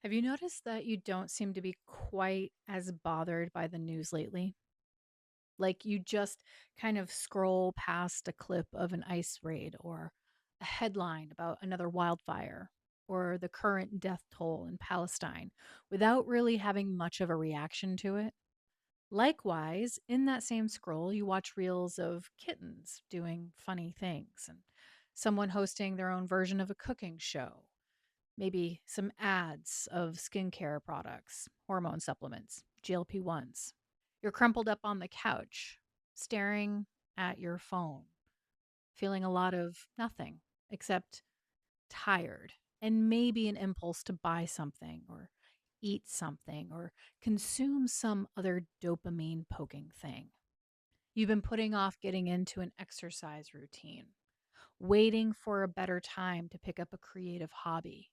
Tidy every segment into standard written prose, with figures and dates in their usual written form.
Have you noticed that you don't seem to be quite as bothered by the news lately? Like you just kind of scroll past a clip of an ice raid or a headline about another wildfire or the current death toll in Palestine without really having much of a reaction to it. Likewise, in that same scroll, you watch reels of kittens doing funny things and someone hosting their own version of a cooking show, maybe some ads of skincare products, hormone supplements, GLP-1s. You're crumpled up on the couch, staring at your phone, feeling a lot of nothing except tired and maybe an impulse to buy something or eat something or consume some other dopamine poking thing. You've been putting off getting into an exercise routine, waiting for a better time to pick up a creative hobby.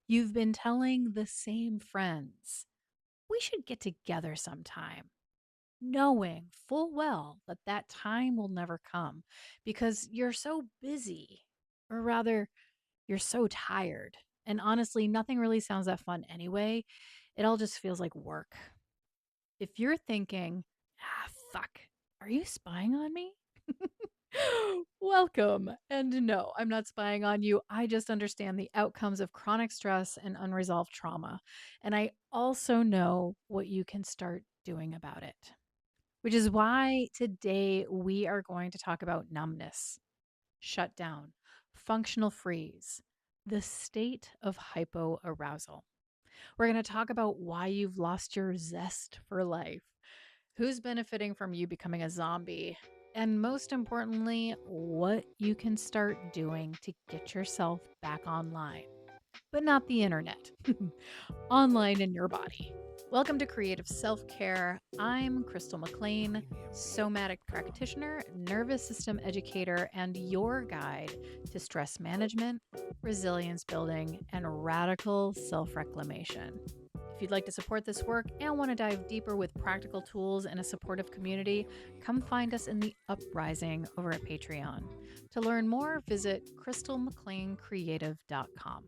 You've been telling the same friends, we should get together sometime, knowing full well that that time will never come because you're so busy, or rather, you're so tired. And honestly, nothing really sounds that fun anyway. It all just feels like work. If you're thinking, fuck, are you spying on me? Welcome. And no, I'm not spying on you. I just understand the outcomes of chronic stress and unresolved trauma. And I also know what you can start doing about it, which is why today we are going to talk about numbness, shutdown, functional freeze, the state of hypoarousal. We're going to talk about why you've lost your zest for life, who's benefiting from you becoming a zombie, and most importantly, what you can start doing to get yourself back online, but not the internet, online in your body. Welcome to Creative Self Care. I'm Crystal McLain, somatic practitioner, nervous system educator, and your guide to stress management, resilience building, and radical self reclamation. If you'd like to support this work and want to dive deeper with practical tools and a supportive community, come find us in the Uprising over at Patreon. To learn more, visit crystalmcleancreative.com.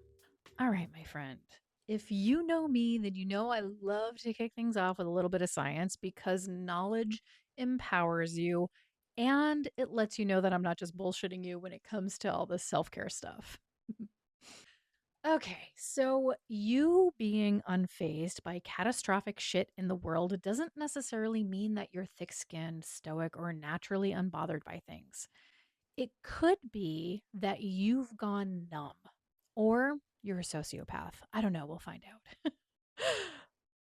All right, my friend. If you know me, then you know I love to kick things off with a little bit of science because knowledge empowers you and it lets you know that I'm not just bullshitting you when it comes to all this self care stuff. Okay, so you being unfazed by catastrophic shit in the world doesn't necessarily mean that you're thick skinned, stoic, or naturally unbothered by things. It could be that you've gone numb or you're a sociopath. I don't know. We'll find out.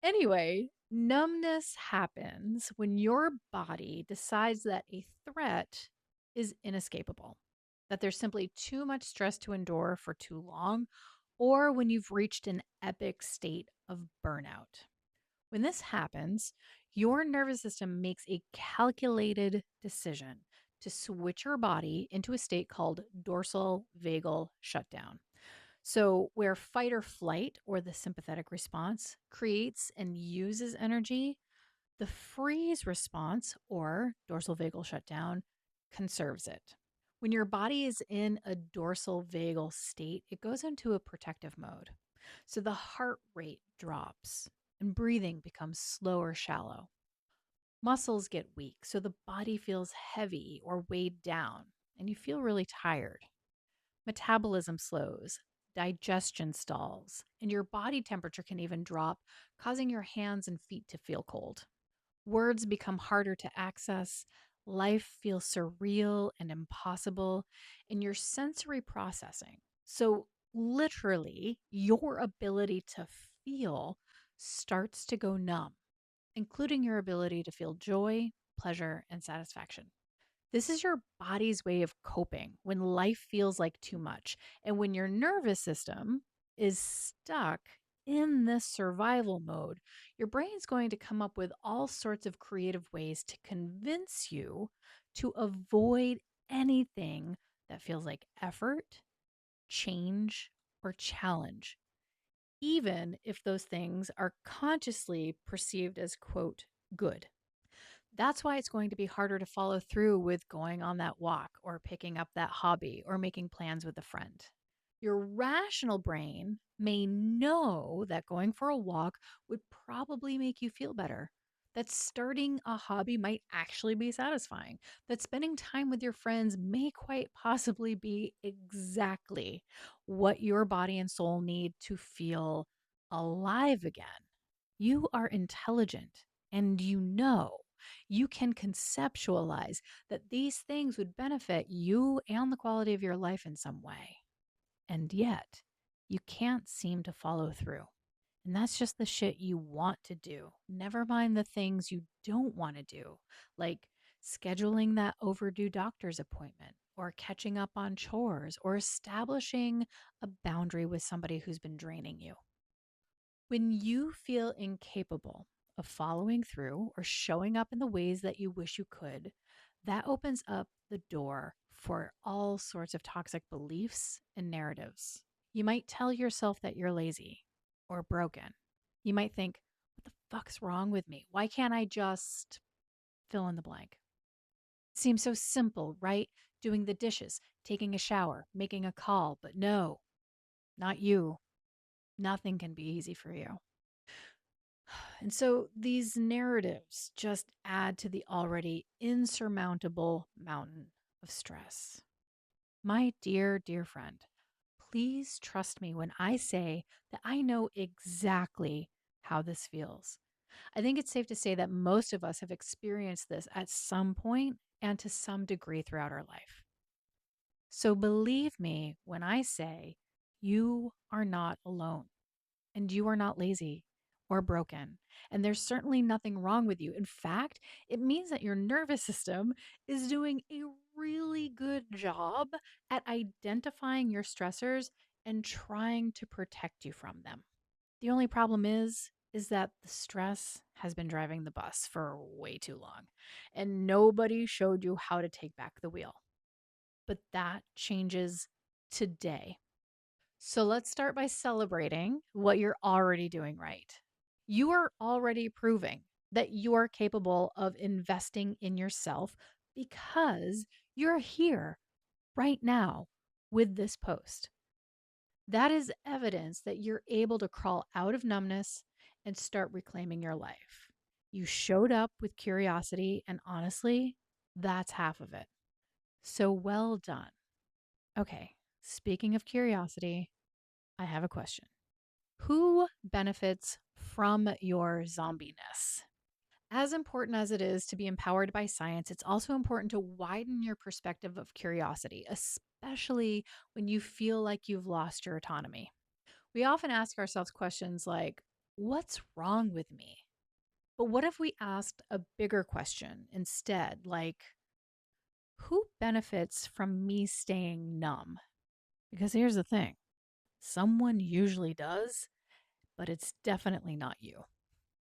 Anyway, numbness happens when your body decides that a threat is inescapable, that there's simply too much stress to endure for too long, or when you've reached an epic state of burnout. When this happens, your nervous system makes a calculated decision to switch your body into a state called dorsal vagal shutdown. So, where fight or flight or the sympathetic response creates and uses energy, the freeze response or dorsal vagal shutdown conserves it. When your body is in a dorsal vagal state, it goes into a protective mode. So the heart rate drops and breathing becomes slow or shallow. Muscles get weak, so the body feels heavy or weighed down, and you feel really tired. Metabolism slows, digestion stalls, and your body temperature can even drop, causing your hands and feet to feel cold. Words become harder to access, life feels surreal and impossible, and your sensory processing. So, literally, your ability to feel starts to go numb, including your ability to feel joy, pleasure, and satisfaction. This is your body's way of coping when life feels like too much. And when your nervous system is stuck in this survival mode, your brain's going to come up with all sorts of creative ways to convince you to avoid anything that feels like effort, change, or challenge, even if those things are consciously perceived as, quote, good. That's why it's going to be harder to follow through with going on that walk or picking up that hobby or making plans with a friend. Your rational brain may know that going for a walk would probably make you feel better, that starting a hobby might actually be satisfying, that spending time with your friends may quite possibly be exactly what your body and soul need to feel alive again. You are intelligent and you can conceptualize that these things would benefit you and the quality of your life in some way. And yet, you can't seem to follow through. And that's just the shit you want to do. Never mind the things you don't want to do, like scheduling that overdue doctor's appointment, or catching up on chores, or establishing a boundary with somebody who's been draining you. When you feel incapable of following through or showing up in the ways that you wish you could, that opens up the door for all sorts of toxic beliefs and narratives. You might tell yourself that you're lazy or broken. You might think, what the fuck's wrong with me? Why can't I just fill in the blank? It seems so simple, right? Doing the dishes, taking a shower, making a call, but no, not you. Nothing can be easy for you. And so these narratives just add to the already insurmountable mountain of stress. My dear, dear friend, please trust me when I say that I know exactly how this feels. I think it's safe to say that most of us have experienced this at some point and to some degree throughout our life. So believe me when I say you are not alone. And you are not lazy or broken. And there's certainly nothing wrong with you. In fact, it means that your nervous system is doing a really good job at identifying your stressors and trying to protect you from them. The only problem is that the stress has been driving the bus for way too long and nobody showed you how to take back the wheel. But that changes today. So let's start by celebrating what you're already doing right. You are already proving that you are capable of investing in yourself because you're here right now with this post. That is evidence that you're able to crawl out of numbness and start reclaiming your life. You showed up with curiosity, and honestly, that's half of it. So well done. Okay, speaking of curiosity, I have a question. Who benefits from your zombiness? As important as it is to be empowered by science, it's also important to widen your perspective of curiosity, especially when you feel like you've lost your autonomy. We often ask ourselves questions like, what's wrong with me? But what if we asked a bigger question instead, like, who benefits from me staying numb? Because here's the thing, someone usually does, but it's definitely not you.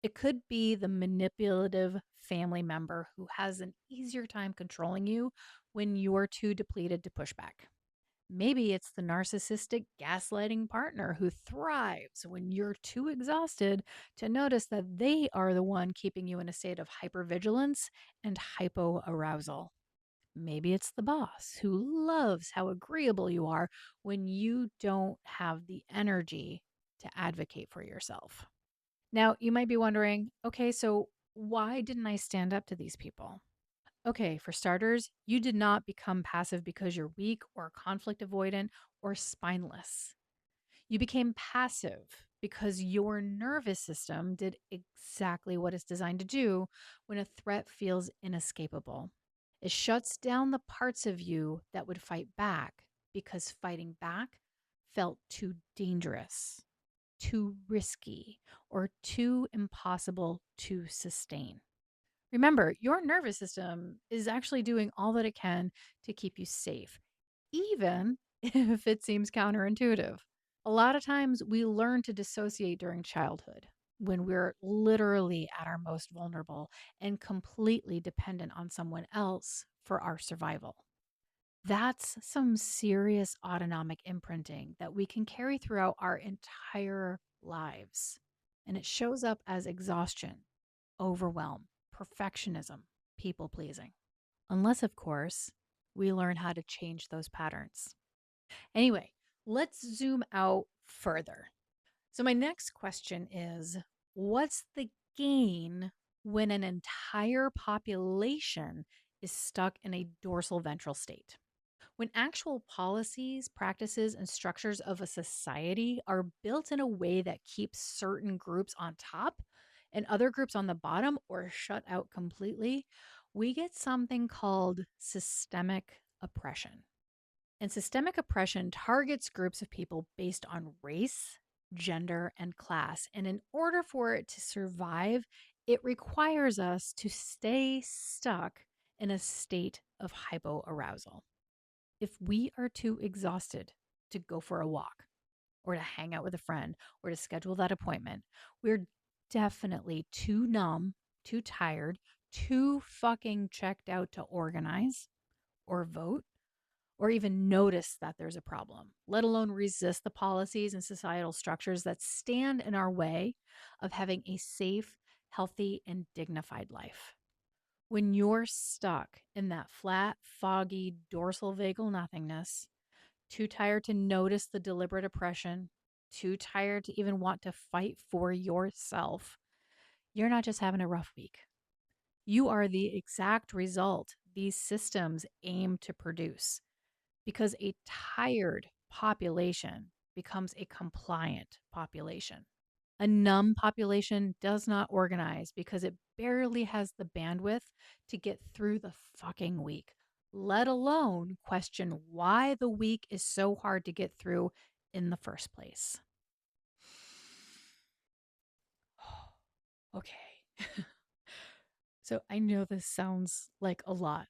It could be the manipulative family member who has an easier time controlling you when you're too depleted to push back. Maybe it's the narcissistic gaslighting partner who thrives when you're too exhausted to notice that they are the one keeping you in a state of hypervigilance and hypoarousal. Maybe it's the boss who loves how agreeable you are when you don't have the energy to advocate for yourself. Now, you might be wondering, okay, so why didn't I stand up to these people? Okay, for starters, you did not become passive because you're weak or conflict avoidant or spineless. You became passive because your nervous system did exactly what it's designed to do when a threat feels inescapable. It shuts down the parts of you that would fight back because fighting back felt too dangerous, too risky, or too impossible to sustain. Remember, your nervous system is actually doing all that it can to keep you safe, even if it seems counterintuitive. A lot of times we learn to dissociate during childhood when we're literally at our most vulnerable and completely dependent on someone else for our survival. That's some serious autonomic imprinting that we can carry throughout our entire lives. And it shows up as exhaustion, overwhelm, perfectionism, people pleasing. Unless, of course, we learn how to change those patterns. Anyway, Let's zoom out further. So, my next question is, what's the gain when an entire population is stuck in a dorsal ventral state? When actual policies, practices, and structures of a society are built in a way that keeps certain groups on top and other groups on the bottom or shut out completely, we get something called systemic oppression. And systemic oppression targets groups of people based on race, gender, and class. And in order for it to survive, it requires us to stay stuck in a state of hypoarousal. If we are too exhausted to go for a walk or to hang out with a friend or to schedule that appointment, we're definitely too numb, too tired, too fucking checked out to organize or vote or even notice that there's a problem, let alone resist the policies and societal structures that stand in our way of having a safe, healthy, and dignified life. When you're stuck in that flat, foggy dorsal vagal nothingness, too tired to notice the deliberate oppression, too tired to even want to fight for yourself, you're not just having a rough week. You are the exact result these systems aim to produce because a tired population becomes a compliant population. A numb population does not organize because it barely has the bandwidth to get through the fucking week, let alone question why the week is so hard to get through in the first place. Okay. So I know this sounds like a lot.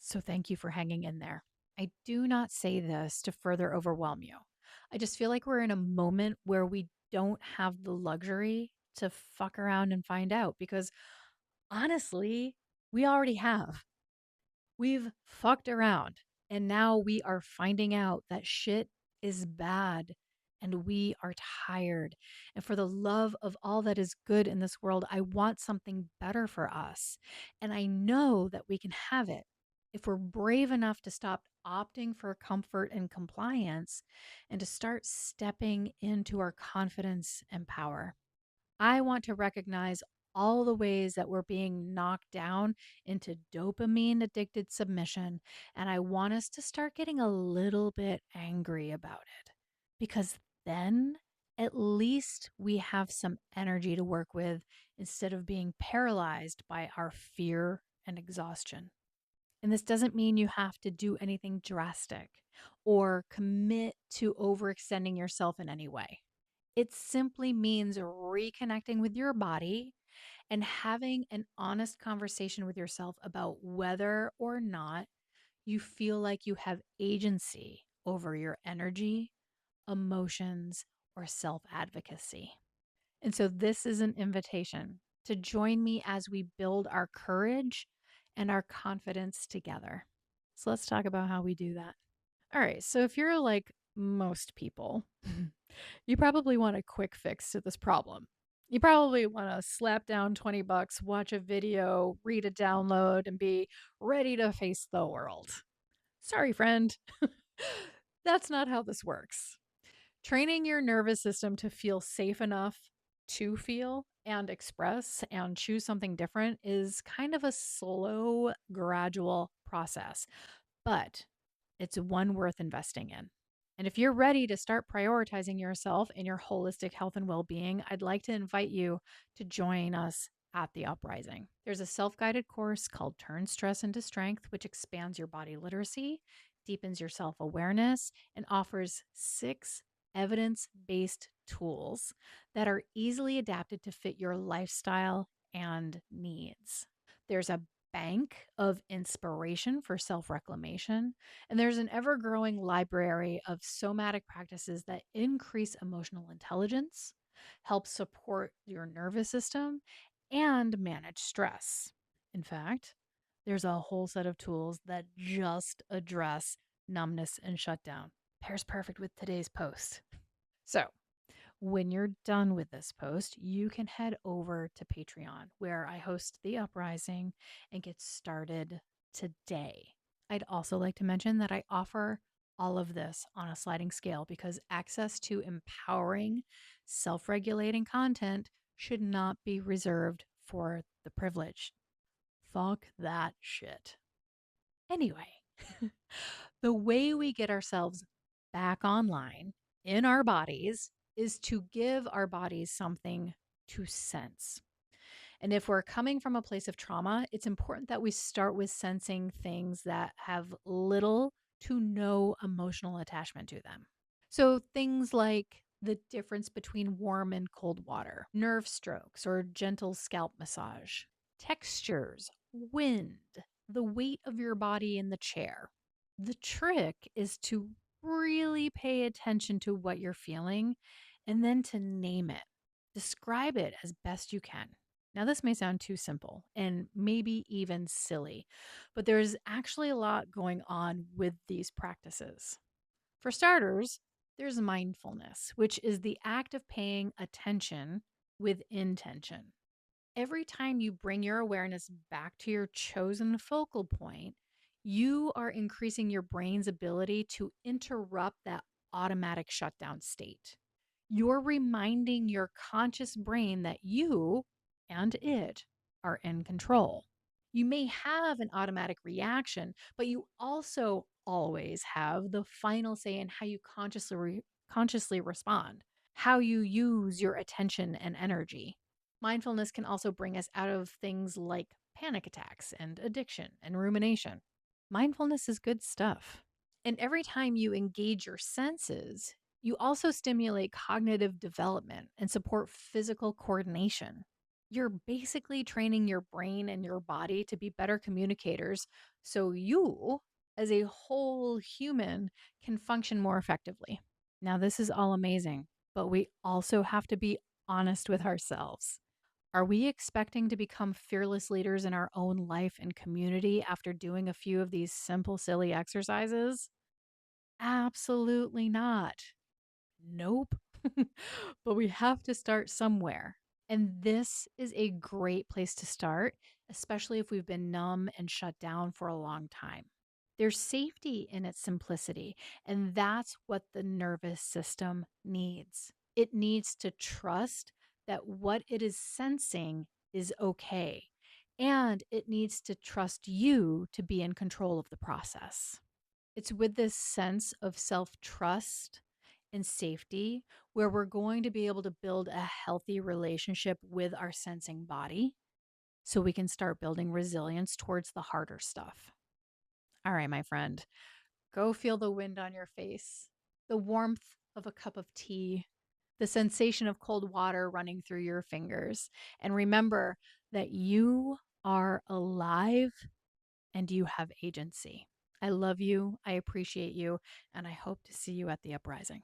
So thank you for hanging in there. I do not say this to further overwhelm you. I just feel like we're in a moment where we don't have the luxury to fuck around and find out because honestly, we already have. We've fucked around and now we are finding out that shit is bad and we are tired. And for the love of all that is good in this world, I want something better for us. And I know that we can have it if we're brave enough to stop opting for comfort and compliance and to start stepping into our confidence and power. I want to recognize all the ways that we're being knocked down into dopamine addicted submission. And I want us to start getting a little bit angry about it because then at least we have some energy to work with instead of being paralyzed by our fear and exhaustion. And this doesn't mean you have to do anything drastic or commit to overextending yourself in any way. It simply means reconnecting with your body and having an honest conversation with yourself about whether or not you feel like you have agency over your energy, emotions, or self advocacy. And so, this is an invitation to join me as we build our courage and our confidence together. So, let's talk about how we do that. All right. So, if you're like most people, you probably want a quick fix to this problem. You probably want to slap down 20 bucks, watch a video, read a download, and be ready to face the world. Sorry, friend. That's not how this works. Training your nervous system to feel safe enough to feel and express and choose something different is kind of a slow, gradual process, but it's one worth investing in. And if you're ready to start prioritizing yourself and your holistic health and well being, I'd like to invite you to join us at the Uprising. There's a self guided course called Turn Stress into Strength, which expands your body literacy, deepens your self awareness, and offers 6 evidence based tools that are easily adapted to fit your lifestyle and needs. There's a bank of inspiration for self reclamation, and there's an ever growing library of somatic practices that increase emotional intelligence, help support your nervous system, and manage stress. In fact, there's a whole set of tools that just address numbness and shutdown. Pairs perfect with today's post. So, when you're done with this post, you can head over to Patreon, where I host the Uprising and get started today. I'd also like to mention that I offer all of this on a sliding scale because access to empowering, self regulating content should not be reserved for the privileged. Fuck that shit. Anyway, the way we get ourselves back online in our bodies is to give our bodies something to sense. And if we're coming from a place of trauma, it's important that we start with sensing things that have little to no emotional attachment to them. So things like the difference between warm and cold water, nerve strokes or gentle scalp massage, textures, wind, the weight of your body in the chair. The trick is to really pay attention to what you're feeling and then to name it. Describe it as best you can. Now, this may sound too simple and maybe even silly, but there's actually a lot going on with these practices. For starters, there's mindfulness, which is the act of paying attention with intention. Every time you bring your awareness back to your chosen focal point, you are increasing your brain's ability to interrupt that automatic shutdown state. You're reminding your conscious brain that you and it are in control. You may have an automatic reaction, but you also always have the final say in how you consciously respond, how you use your attention and energy. Mindfulness can also bring us out of things like panic attacks and addiction and rumination. Mindfulness is good stuff. And every time you engage your senses, you also stimulate cognitive development and support physical coordination. You're basically training your brain and your body to be better communicators so you, as a whole human, can function more effectively. Now, this is all amazing, but we also have to be honest with ourselves. Are we expecting to become fearless leaders in our own life and community after doing a few of these simple, silly exercises? Absolutely not. Nope. But we have to start somewhere. And this is a great place to start, especially if we've been numb and shut down for a long time. There's safety in its simplicity, and that's what the nervous system needs. It needs to trust that what it is sensing is okay, and it needs to trust you to be in control of the process. It's with this sense of self trust and safety where we're going to be able to build a healthy relationship with our sensing body so we can start building resilience towards the harder stuff. All right, my friend, go feel the wind on your face, the warmth of a cup of tea, the sensation of cold water running through your fingers. And remember that you are alive and you have agency. I love you. I appreciate you. And I hope to see you at the uprising.